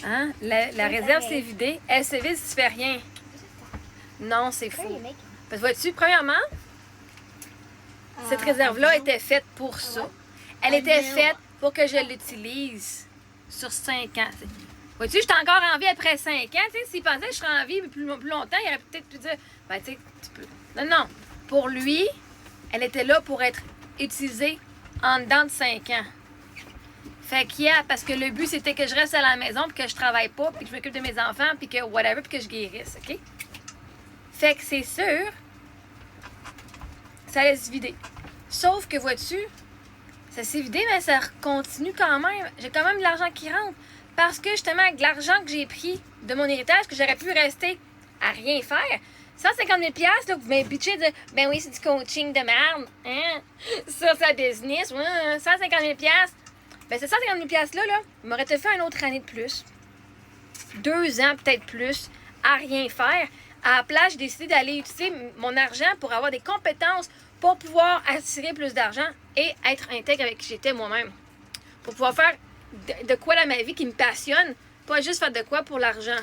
Hein? La réserve s'est vidée. Elle se vide si tu fais rien. Non, c'est faux. Parce que vois-tu, premièrement, cette réserve-là était faite pour ça. Elle était faite pour que je l'utilise sur 5 ans. Vois-tu, j'étais encore en vie après 5 ans. Tu sais, s'il pensait que je serais en vie plus longtemps, il aurait peut-être pu dire, ben, tu sais, tu peux. Non, non. Pour lui, elle était là pour être utilisée en dedans de 5 ans. Fait qu'il y a, parce que le but, c'était que je reste à la maison, puis que je travaille pas, puis que je m'occupe de mes enfants, puis que whatever, puis que je guérisse, OK? Fait que c'est sûr, ça allait se vider. Sauf que, vois-tu, ça s'est vidé, mais ça continue quand même. J'ai quand même de l'argent qui rentre. Parce que, justement, avec l'argent que j'ai pris de mon héritage, que j'aurais pu rester à rien faire, 150 000 $, là, vous m'avez bitché de « Ben oui, c'est du coaching de merde. Hein? Ça, c'est la business. Ouais, 150 000 $. Ben, ces 150 000 $ là, m'aurait fait une autre année de plus. 2 ans, peut-être plus, à rien faire. À la place, j'ai décidé d'aller utiliser mon argent pour avoir des compétences pour pouvoir attirer plus d'argent et être intègre avec qui j'étais moi-même. Pour pouvoir faire de quoi dans ma vie qui me passionne, pas juste faire de quoi pour l'argent.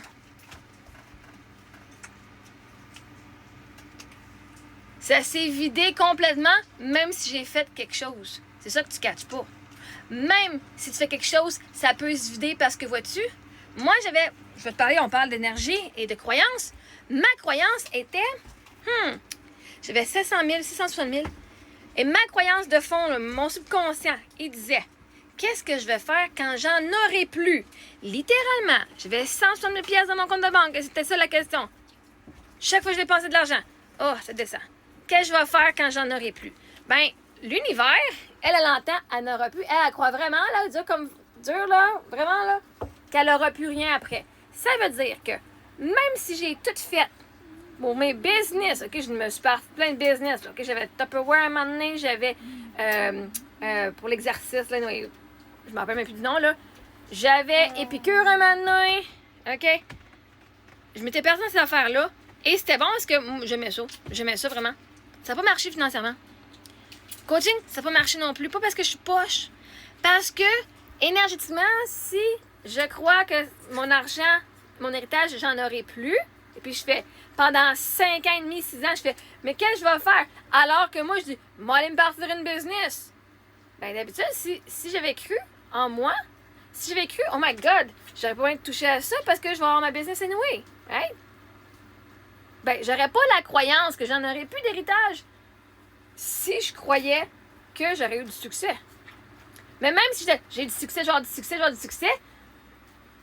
Ça s'est vidé complètement, même si j'ai fait quelque chose. C'est ça que tu catches pas. Même si tu fais quelque chose, ça peut se vider parce que, vois-tu, moi, je vais te parler, on parle d'énergie et de croyance. Ma croyance était, j'avais 700 000, 660 000. Et ma croyance de fond, là, mon subconscient, il disait, qu'est-ce que je vais faire quand j'en aurai plus? Littéralement, j'avais 160 000 $ dans mon compte de banque. C'était ça la question. Chaque fois que je dépensais de l'argent, oh, ça descend. Qu'est-ce que je vais faire quand j'en aurai plus? Ben, l'univers, elle entend, elle n'aura plus. Elle croit vraiment, là, dur, là, vraiment, là, qu'elle n'aura plus rien après. Ça veut dire que, même si j'ai tout fait pour mes business, OK, je me suis parti plein de business, OK, j'avais Tupperware à un moment donné, j'avais, pour l'exercice, là, je m'en rappelle même plus du nom, là, j'avais Épicure à un moment donné, OK, je m'étais perdu dans ces affaires-là, et c'était bon parce que j'aimais ça vraiment. Ça n'a pas marché financièrement. Coaching, ça n'a pas marché non plus. Pas parce que je suis poche. Parce que, énergétiquement, si je crois que mon argent, mon héritage, j'en aurai plus, et puis je fais, pendant 5 ans et demi, 6 ans, je fais, mais qu'est-ce que je vais faire? Alors que moi, je dis, moi, aller me partir une business. Ben, d'habitude, si j'avais cru en moi, si j'avais cru, oh my God, j'aurais pas besoin de toucher à ça parce que je vais avoir ma business anyway. Right? Ben, j'aurais pas la croyance que j'en aurais plus d'héritage si je croyais que j'aurais eu du succès. Mais même si j'ai du succès, genre du succès,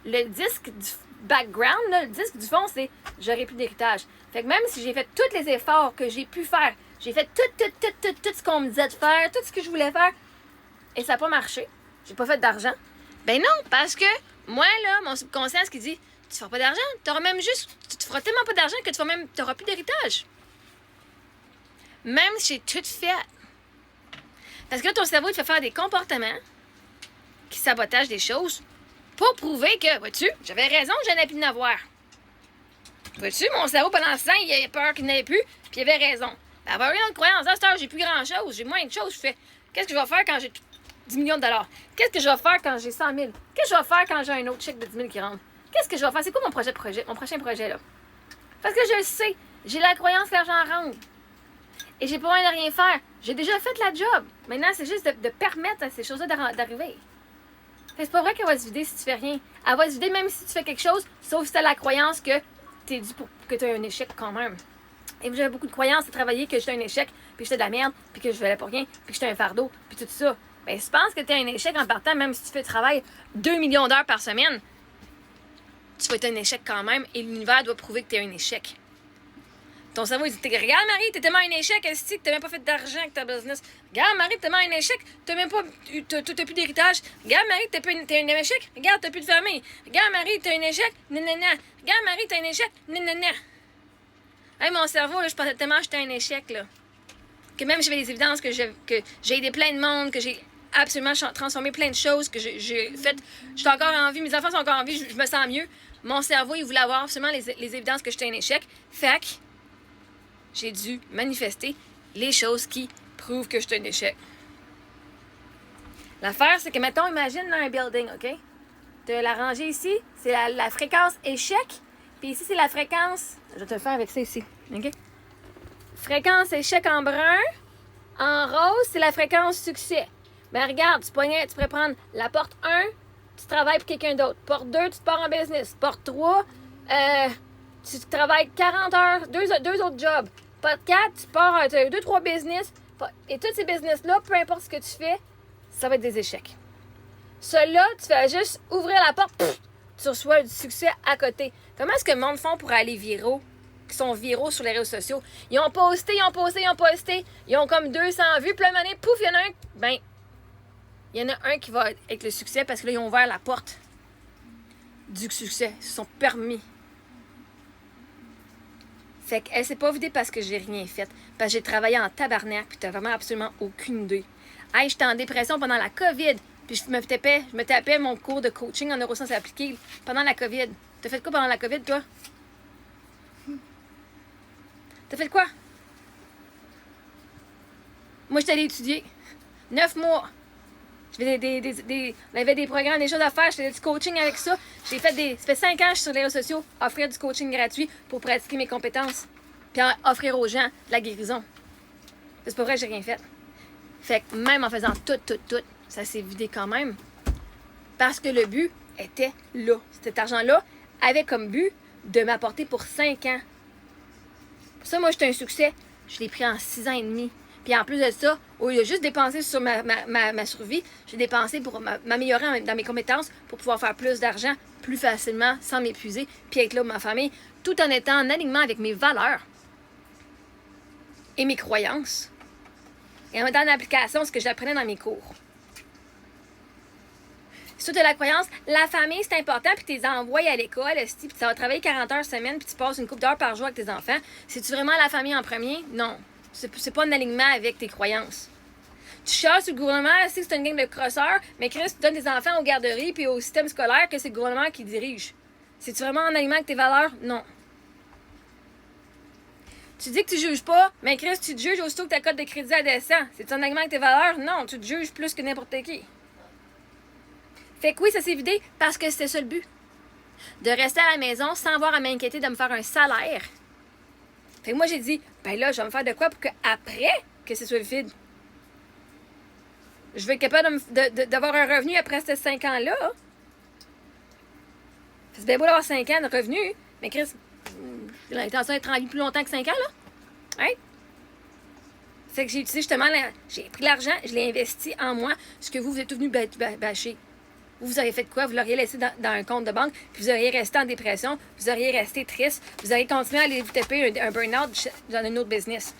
le disque du background, là, le disque du fond, c'est j'aurais plus d'héritage. Fait que même si j'ai fait tous les efforts que j'ai pu faire, j'ai fait tout ce qu'on me disait de faire, tout ce que je voulais faire, et ça n'a pas marché. J'ai pas fait d'argent. Ben non, parce que moi, là, mon subconscient, ce qui dit, tu feras pas d'argent, tu te feras tellement pas d'argent que tu n'auras plus d'héritage. Même si j'ai tout fait. Parce que là, ton cerveau, il te fait faire des comportements qui sabotagent des choses pour prouver que, vois-tu, j'avais raison, j'en ai plus d'en avoir. Vois-tu, mon cerveau, pendant 100 ans, il avait peur qu'il n'avait plus, puis il avait raison. Ben, avoir une autre croyance, à cette heure, j'ai plus grand-chose, j'ai moins de choses. Je fais, qu'est-ce que je vais faire quand j'ai 10 millions de $? Qu'est-ce que je vais faire quand j'ai 100 000? Qu'est-ce que je vais faire quand j'ai un autre chèque de 10 000 qui rentre? Qu'est-ce que je vais faire? C'est quoi mon prochain projet, là? Parce que je le sais, j'ai la croyance que l'argent rentre. Et j'ai pas besoin de rien faire. J'ai déjà fait la job. Maintenant, c'est juste de permettre à ces choses-là d'arriver. C'est pas vrai qu'elle va se vider si tu fais rien. Elle va se vider même si tu fais quelque chose, sauf si t'as la croyance que t'es dû pour que t'as un échec quand même. Et j'avais beaucoup de croyances à travailler que j'étais un échec, puis j'étais de la merde, puis que je valais pas rien, puis que j'étais un fardeau, puis tout ça. Ben, si tu penses que t'es un échec en partant, même si tu fais le travail 2 millions d'heures par semaine, tu vas être un échec quand même, et l'univers doit prouver que t'es un échec. Ton cerveau, il dit, regarde Marie, t'es tellement un échec, est-ce que t'as même pas fait d'argent avec ta business? Regarde Marie, t'es tellement un échec, t'as plus d'héritage. Regarde Marie, t'es un échec, regarde, t'as plus de famille. Regarde Marie, t'es un échec, nanana. Regarde Marie, t'es un échec, nanana. Hey, mon cerveau, là, je pensais tellement que j'étais un échec, là. Que même j'avais des évidences que j'ai aidé plein de monde, que j'ai absolument transformé plein de choses, que j'ai fait. Je suis encore en vie, mes enfants sont encore en vie, je me sens mieux. Mon cerveau, il voulait avoir absolument les évidences que j'étais un échec. Fait que j'ai dû manifester les choses qui prouvent que je suis un échec. L'affaire, c'est que, mettons, imagine dans un building, OK? Tu as la rangée ici, c'est la fréquence échec. Puis ici, c'est la fréquence... Je vais te le faire avec ça ici. OK? Fréquence échec en brun. En rose, c'est la fréquence succès. Ben regarde, tu pourrais prendre la porte 1, tu travailles pour quelqu'un d'autre. Porte 2, tu te pars en business. Porte 3, tu travailles 40 heures, deux autres jobs. Porte 4, tu pars 2-3 business. Et tous ces business-là, peu importe ce que tu fais, ça va être des échecs. Celui-là, tu fais juste ouvrir la porte, tu reçois du succès à côté. Comment est-ce que le monde font pour aller viraux, qui sont viraux sur les réseaux sociaux? Ils ont posté, ils ont comme 200 vues, puis là, pouf, il y en a un, ben, il y en a un qui va avec le succès parce que là, ils ont ouvert la porte du succès. Ils se sont permis. Fait qu'elle s'est pas vidée parce que j'ai rien fait. Parce que j'ai travaillé en tabarnak, puis t'as vraiment absolument aucune idée. Hey, j'étais en dépression pendant la COVID, puis je me tapais mon cours de coaching en neurosciences appliquées pendant la COVID. T'as fait quoi pendant la COVID, toi? T'as fait quoi? Moi, j'étais allée étudier. 9 mois. On avait des programmes, des choses à faire. Je faisais du coaching avec ça. Ça fait 5 ans que je suis sur les réseaux sociaux, offrir du coaching gratuit pour pratiquer mes compétences. Puis offrir aux gens de la guérison. C'est pas vrai, j'ai rien fait. Fait que même en faisant tout, ça s'est vidé quand même. Parce que le but était là. Cet argent-là avait comme but de m'apporter pour 5 ans. Pour ça, moi, j'étais un succès. Je l'ai pris en 6 ans et demi. Puis en plus de ça, au lieu de juste dépenser sur ma survie, j'ai dépensé pour m'améliorer dans mes compétences pour pouvoir faire plus d'argent plus facilement, sans m'épuiser, puis être là pour ma famille, tout en étant en alignement avec mes valeurs et mes croyances. Et en mettant en application ce que j'apprenais dans mes cours. Si tu as la croyance, la famille, c'est important, puis tu les envoies à l'école, puis ça va travailler 40 heures semaine, puis tu passes une couple d'heures par jour avec tes enfants. C'est-tu vraiment la famille en premier? Non. C'est pas un alignement avec tes croyances. Tu chasses sur le gouvernement, si c'est une gang de crosseurs, mais Chris, tu donnes tes enfants aux garderies puis au système scolaire que c'est le gouvernement qui dirige. C'est-tu vraiment en alignement avec tes valeurs? Non. Tu dis que tu juges pas, mais Chris, tu te juges aussitôt que ta cote de crédit descend. C'est-tu en alignement avec tes valeurs? Non, tu te juges plus que n'importe qui. Fait que oui, ça s'est vidé parce que c'était ça le but. De rester à la maison sans avoir à m'inquiéter de me faire un salaire. Fait que moi, j'ai dit, ben là, je vais me faire de quoi pour qu'après que ce soit vide, je vais être capable d'avoir un revenu après ces 5 ans-là. C'est bien beau d'avoir 5 ans de revenu, mais Chris, j'ai l'intention d'être en vie plus longtemps que 5 ans, là. Hein? C'est que j'ai utilisé justement, j'ai pris l'argent, je l'ai investi en moi, ce que vous êtes tout venu bâcher. Vous auriez fait quoi? Vous l'auriez laissé dans un compte de banque, puis vous auriez resté en dépression, vous auriez resté triste, vous auriez continué à aller vous taper un burn-out dans un autre business.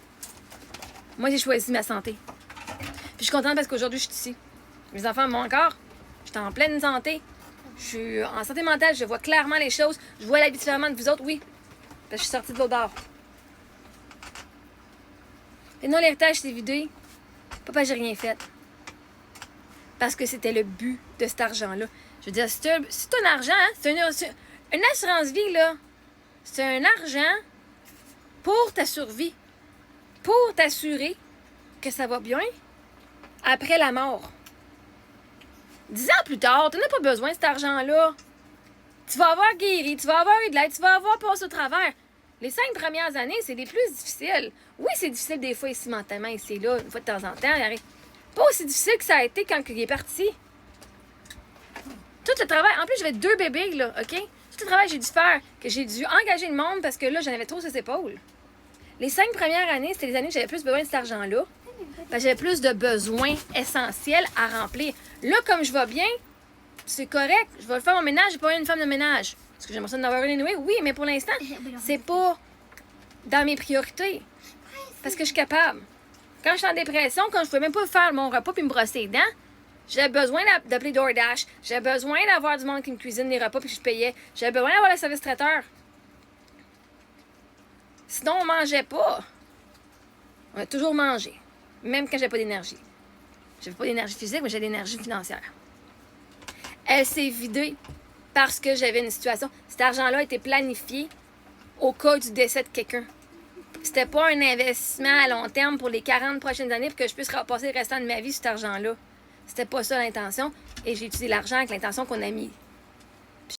Moi, j'ai choisi ma santé. Puis je suis contente parce qu'aujourd'hui, je suis ici. Mes enfants m'ont encore. Je suis en pleine santé. Je suis en santé mentale, je vois clairement les choses. Je vois la vie différemment de vous autres, oui. Parce que je suis sortie de l'autre bord. Et non, l'héritage s'est vidé. Pas parce que j'ai rien fait. Parce que c'était le but de cet argent-là. Je veux dire, c'est ton argent, hein? C'est une assurance-vie, là. C'est un argent pour ta survie. Pour t'assurer que ça va bien après la mort. 10 ans plus tard, tu n'as pas besoin de cet argent-là. Tu vas avoir guéri, tu vas avoir eu de l'aide, tu vas avoir passé au travers. Les 5 premières années, c'est les plus difficiles. Oui, c'est difficile des fois ici mentalement, ici là, une fois de temps en temps. Pas aussi difficile que ça a été quand il est parti. Tout le travail, en plus j'avais 2 bébés, là, OK? Tout le travail que j'ai dû faire, que j'ai dû engager le monde parce que là, j'en avais trop sur ses épaules. Les 5 premières années, c'était les années où j'avais plus besoin de cet argent-là. Parce que j'avais plus de besoins essentiels à remplir. Là, comme je vais bien, c'est correct. Je vais le faire mon ménage, j'ai pas une femme de ménage. Est-ce que j'aimerais ça d'en avoir une anyway? Oui, mais pour l'instant, c'est pas dans mes priorités. Parce que je suis capable. Quand je suis en dépression, quand je pouvais même pas faire mon repas puis me brosser les dents, j'avais besoin d'appeler DoorDash. J'avais besoin d'avoir du monde qui me cuisine les repas puis que je payais. J'avais besoin d'avoir le service traiteur. Sinon, on mangeait pas. On a toujours mangé. Même quand j'avais pas d'énergie. J'avais pas d'énergie physique, mais j'avais de l'énergie financière. Elle s'est vidée parce que j'avais une situation. Cet argent-là a été planifié au cas du décès de quelqu'un. C'était pas un investissement à long terme pour les 40 prochaines années pour que je puisse repasser le restant de ma vie sur cet argent-là. C'était pas ça l'intention. Et j'ai utilisé l'argent avec l'intention qu'on a mis